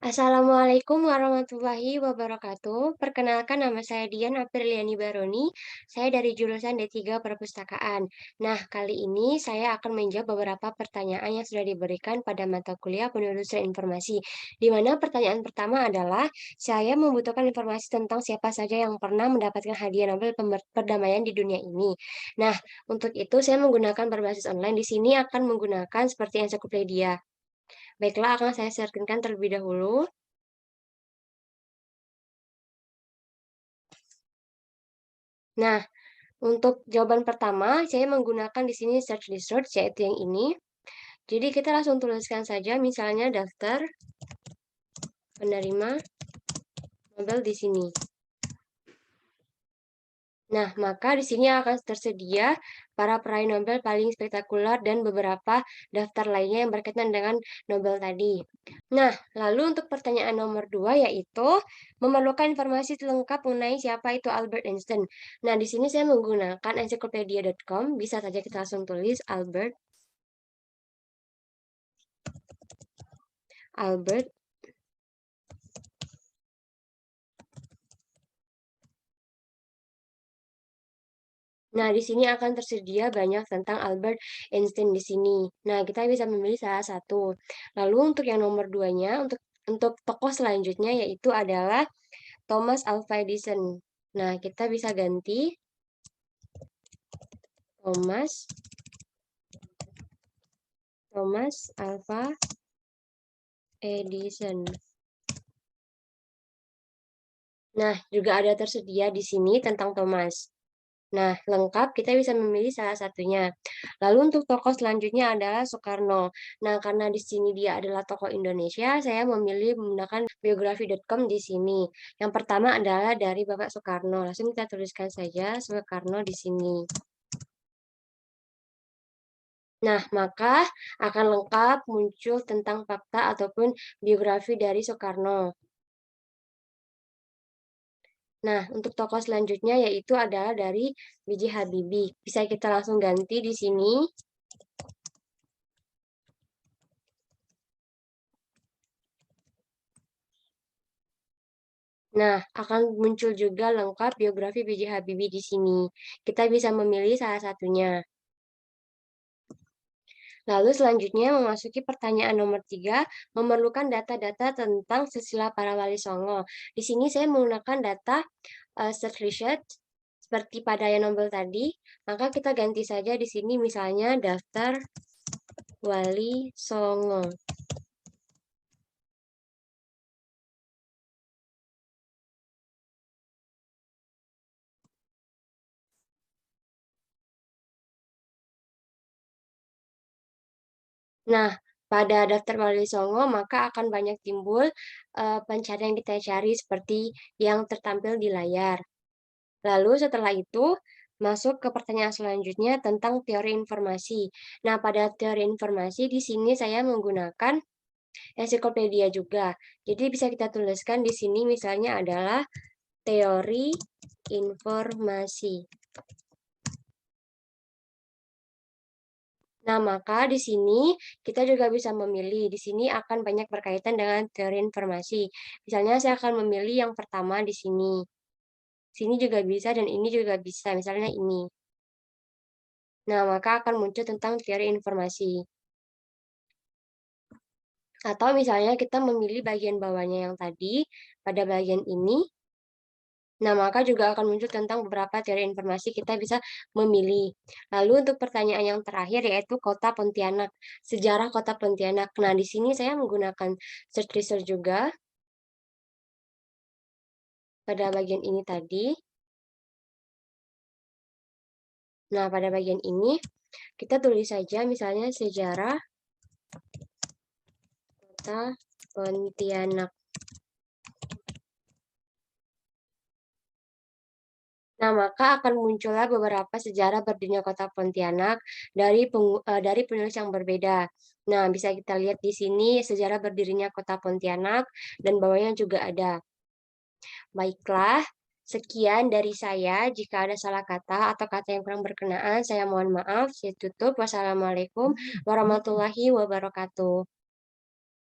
Assalamualaikum warahmatullahi wabarakatuh. Perkenalkan nama saya Dian Apriliani Baroni. Saya dari jurusan D3 Perpustakaan. Nah, kali ini saya akan menjawab beberapa pertanyaan yang sudah diberikan pada mata kuliah penelusuran informasi. Di mana pertanyaan pertama adalah, saya membutuhkan informasi tentang siapa saja yang pernah mendapatkan hadiah Nobel Perdamaian di dunia ini. Nah, untuk itu saya menggunakan berbasis online. Di sini akan menggunakan seperti ensiklopedia. Baiklah, akan saya sharingkan terlebih dahulu. Nah, untuk jawaban pertama, saya menggunakan di sini search research, yaitu yang ini. Jadi kita langsung tuliskan saja misalnya daftar penerima Nobel di sini. Nah, maka di sini akan tersedia para peraih Nobel paling spektakuler dan beberapa daftar lainnya yang berkaitan dengan Nobel tadi. Nah, lalu untuk pertanyaan nomor 2 yaitu memerlukan informasi lengkap mengenai siapa itu Albert Einstein. Nah, di sini saya menggunakan encyclopedia.com, bisa saja kita langsung tulis Albert. Nah, di sini akan tersedia banyak tentang Albert Einstein di sini. Nah, kita bisa memilih salah satu. Lalu untuk yang nomor duanya, untuk tokoh selanjutnya yaitu adalah Thomas Alva Edison. Nah, kita bisa ganti Thomas Alva Edison. Nah, juga ada tersedia di sini tentang Thomas. Nah, lengkap kita bisa memilih salah satunya. Lalu untuk tokoh selanjutnya adalah Soekarno. Nah, karena di sini dia adalah tokoh Indonesia, saya memilih menggunakan biografi.com di sini. Yang pertama adalah dari Bapak Soekarno. Langsung kita tuliskan saja Soekarno di sini. Nah, maka akan lengkap muncul tentang fakta ataupun biografi dari Soekarno. Nah, untuk tokoh selanjutnya yaitu adalah dari B.J. Habibie. Bisa kita langsung ganti di sini. Nah, akan muncul juga lengkap biografi B.J. Habibie di sini. Kita bisa memilih salah satunya. Lalu selanjutnya memasuki pertanyaan nomor 3, memerlukan data-data tentang silsilah para wali songo. Di sini saya menggunakan data search research seperti pada yang Nobel tadi, maka kita ganti saja di sini misalnya daftar wali songo. Nah, pada daftar wali songo maka akan banyak timbul pencarian yang kita cari seperti yang tertampil di layar. Lalu setelah itu masuk ke pertanyaan selanjutnya tentang teori informasi. Nah, pada teori informasi di sini saya menggunakan ensiklopedia juga. Jadi bisa kita tuliskan di sini misalnya adalah teori informasi. Nah, maka di sini kita juga bisa memilih. Di sini akan banyak berkaitan dengan teori informasi. Misalnya saya akan memilih yang pertama di sini. Sini juga bisa dan ini juga bisa. Misalnya ini. Nah, maka akan muncul tentang teori informasi. Atau misalnya kita memilih bagian bawahnya yang tadi, pada bagian ini. Nah, maka juga akan muncul tentang beberapa teori informasi kita bisa memilih. Lalu untuk pertanyaan yang terakhir yaitu Kota Pontianak, sejarah Kota Pontianak. Nah, di sini saya menggunakan search research juga pada bagian ini tadi. Nah, pada bagian ini kita tulis saja misalnya sejarah Kota Pontianak. Nah, maka akan muncullah beberapa sejarah berdirinya Kota Pontianak dari penulis yang berbeda. Nah, bisa kita lihat di sini sejarah berdirinya Kota Pontianak dan bawahnya juga ada. Baiklah, sekian dari saya. Jika ada salah kata atau kata yang kurang berkenaan, saya mohon maaf. Saya tutup. Wassalamualaikum warahmatullahi wabarakatuh.